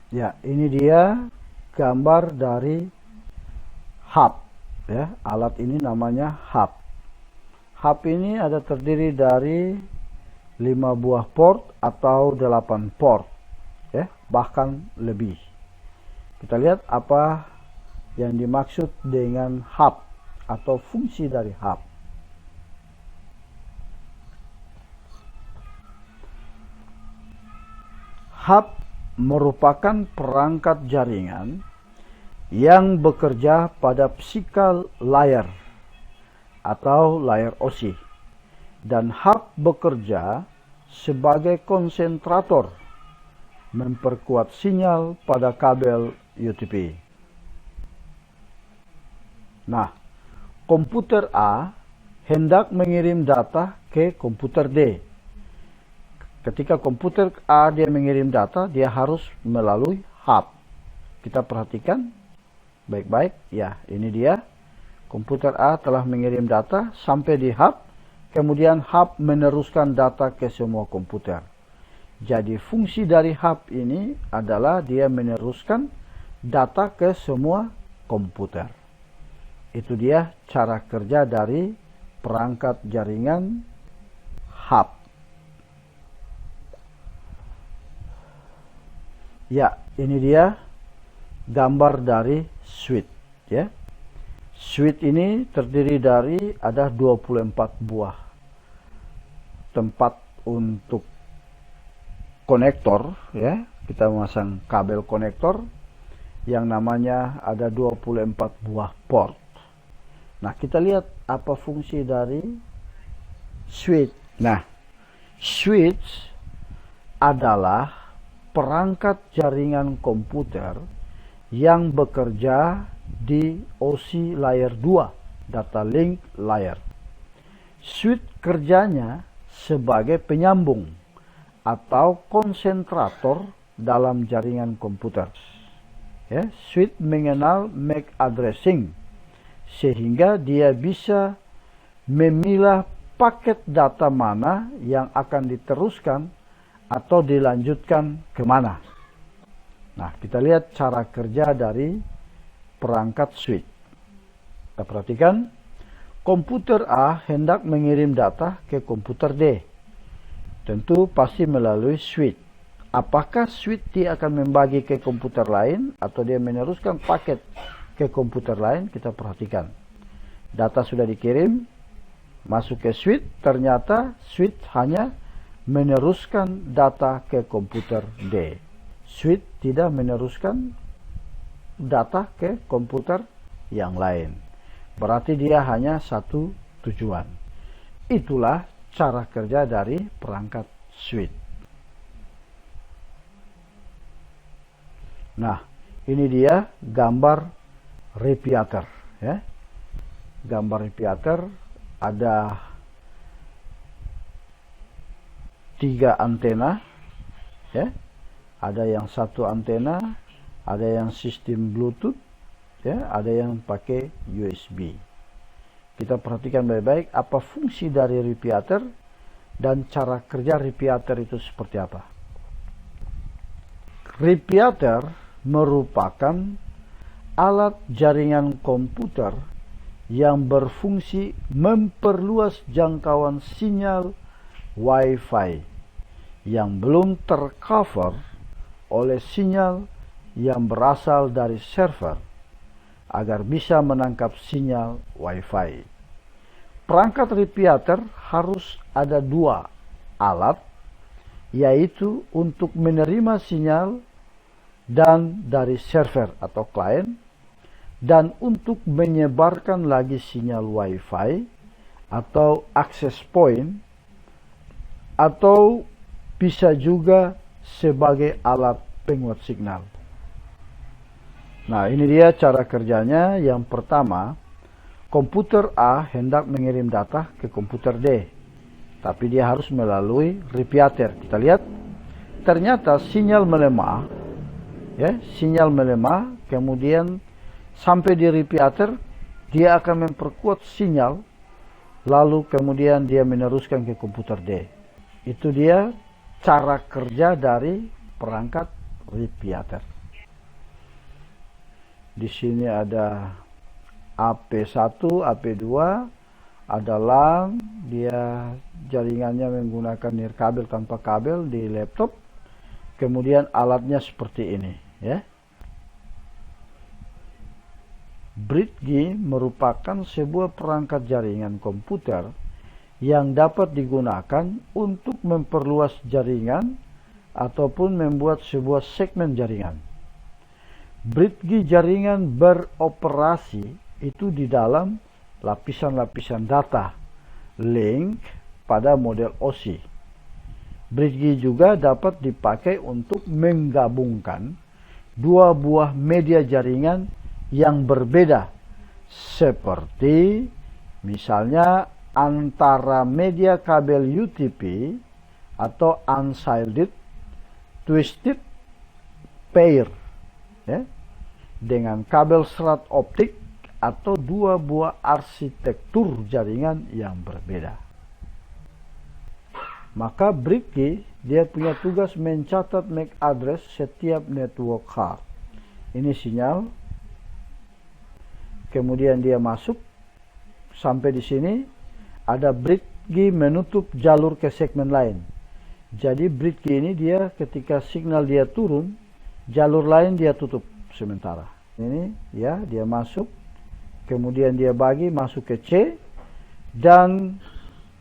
Ya, ini dia gambar dari hub. Ya, alat ini namanya hub. Hub ini ada terdiri dari 5 buah port atau 8 port, ya, bahkan lebih. Kita lihat apa yang dimaksud dengan hub atau fungsi dari hub. Hub merupakan perangkat jaringan yang bekerja pada physical layer atau layer OSI, dan hub bekerja sebagai konsentrator memperkuat sinyal pada kabel UTP. Nah, komputer A hendak mengirim data ke komputer D. Ketika komputer A dia mengirim data, dia harus melalui hub. Kita perhatikan baik-baik. Ya, ini dia. Komputer A telah mengirim data sampai di hub. Kemudian hub meneruskan data ke semua komputer. Jadi fungsi dari hub ini adalah dia meneruskan data ke semua komputer. Itu dia cara kerja dari perangkat jaringan hub. Ya, ini dia gambar dari switch, ya. Switch ini terdiri dari ada 24 buah tempat untuk konektor, ya. Kita memasang kabel konektor yang namanya ada 24 buah port. Nah, kita lihat apa fungsi dari switch. Nah, switch adalah perangkat jaringan komputer yang bekerja di OSI layer 2, data link layer. Switch kerjanya sebagai penyambung atau konsentrator dalam jaringan komputer. Ya, switch mengenal MAC addressing sehingga dia bisa memilah paket data mana yang akan diteruskan atau dilanjutkan kemana. Nah, kita lihat cara kerja dari perangkat switch. Kita perhatikan, komputer A hendak mengirim data ke komputer D. Tentu pasti melalui switch. Apakah switch dia akan membagi ke komputer lain atau dia meneruskan paket ke komputer lain? Kita perhatikan. Data sudah dikirim, masuk ke switch, ternyata switch hanya meneruskan data ke komputer D. Switch tidak meneruskan data ke komputer yang lain. Berarti dia hanya satu tujuan. Itulah cara kerja dari perangkat switch. Nah, ini dia gambar radiator, ya. Gambar radiator ada 3 antena, ya. Ada yang satu antena, ada yang sistem Bluetooth, ya, ada yang pakai USB. Kita perhatikan baik-baik apa fungsi dari radiator dan cara kerja radiator itu seperti apa. Radiator merupakan alat jaringan komputer yang berfungsi memperluas jangkauan sinyal Wi-Fi yang belum tercover oleh sinyal yang berasal dari server agar bisa menangkap sinyal Wi-Fi. Perangkat radiator harus ada 2 alat, yaitu untuk menerima sinyal dan dari server atau klien, dan untuk menyebarkan lagi sinyal Wi-Fi atau access point, atau bisa juga sebagai alat penguat signal. Nah, ini dia cara kerjanya. Yang pertama, komputer A hendak mengirim data ke komputer D, tapi dia harus melalui radiator. Kita lihat, ternyata sinyal melemah, ya, sinyal melemah, kemudian sampai di radiator, dia akan memperkuat sinyal, lalu kemudian dia meneruskan ke komputer D. Itu dia cara kerja dari perangkat radiator. Di sini ada AP1, AP2, ada LAN, dia jaringannya menggunakan nirkabel tanpa kabel di laptop. Kemudian alatnya seperti ini, ya. BridgeGate merupakan sebuah perangkat jaringan komputer yang dapat digunakan untuk memperluas jaringan ataupun membuat sebuah segmen jaringan. BridgeGate jaringan beroperasi itu di dalam lapisan-lapisan data link pada model OSI. BridgeGate juga dapat dipakai untuk menggabungkan dua buah media jaringan yang berbeda, seperti misalnya antara media kabel UTP atau unshielded twisted pair, ya, dengan kabel serat optik atau dua buah arsitektur jaringan yang berbeda. Maka BridgeGate dia punya tugas mencatat MAC address setiap network card. Ini sinyal. Kemudian dia masuk sampai di sini, ada BridgeGate menutup jalur ke segmen lain. Jadi BridgeGate ini dia ketika signal dia turun, jalur lain dia tutup sementara. Ini ya, dia masuk, kemudian dia bagi masuk ke C, dan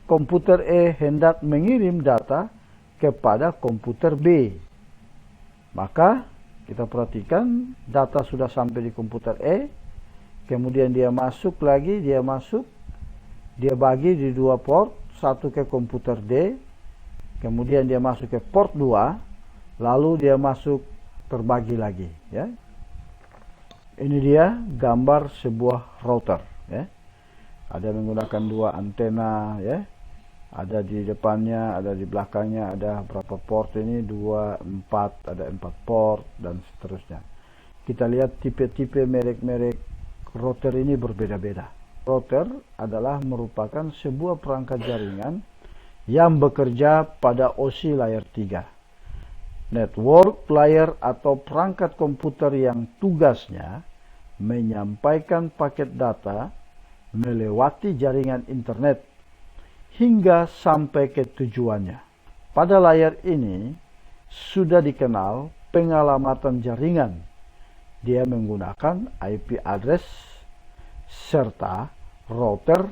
komputer E hendak mengirim data kepada komputer B. Maka kita perhatikan data sudah sampai di komputer E. Kemudian dia masuk lagi, dia bagi di dua port, satu ke komputer D, kemudian dia masuk ke port 2, lalu dia masuk terbagi lagi, ya. Ini dia gambar sebuah router, ya. Ada menggunakan dua antena, ya. Ada di depannya, ada di belakangnya, ada berapa port ini? 2, 4, ada 4 port dan seterusnya. Kita lihat tipe-tipe merek-merek router ini berbeda-beda. Router adalah merupakan sebuah perangkat jaringan yang bekerja pada OSI layer 3. Network layer atau perangkat komputer yang tugasnya menyampaikan paket data melewati jaringan internet hingga sampai ke tujuannya. Pada layar ini sudah dikenal pengalamatan jaringan. Dia menggunakan IP address, serta router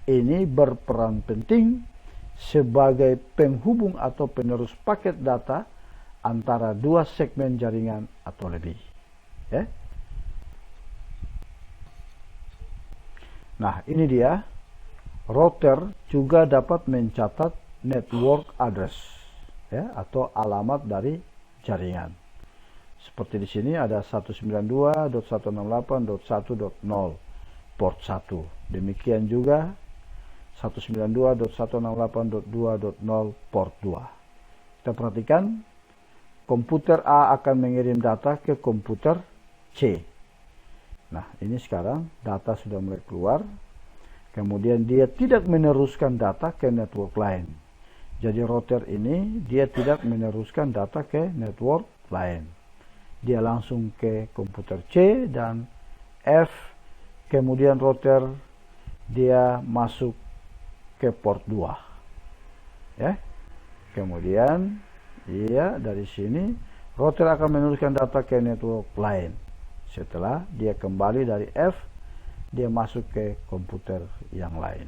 ini berperan penting sebagai penghubung atau penerus paket data antara dua segmen jaringan atau lebih, ya. Nah, ini dia. Router juga dapat mencatat network address, ya, atau alamat dari jaringan. Seperti di sini ada 192.168.1.0 port 1. Demikian juga 192.168.2.0 port 2. Kita perhatikan, komputer A akan mengirim data ke komputer C. Nah, ini sekarang data sudah mulai keluar. Kemudian dia tidak meneruskan data ke network lain. Jadi router ini dia tidak meneruskan data ke network lain. Dia langsung ke komputer C dan F, kemudian router dia masuk ke port 2, ya. Kemudian dari sini router akan meneruskan data ke network lain. Setelah dia kembali dari F, dia masuk ke komputer yang lain.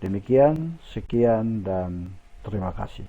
Demikian, sekian dan terima kasih.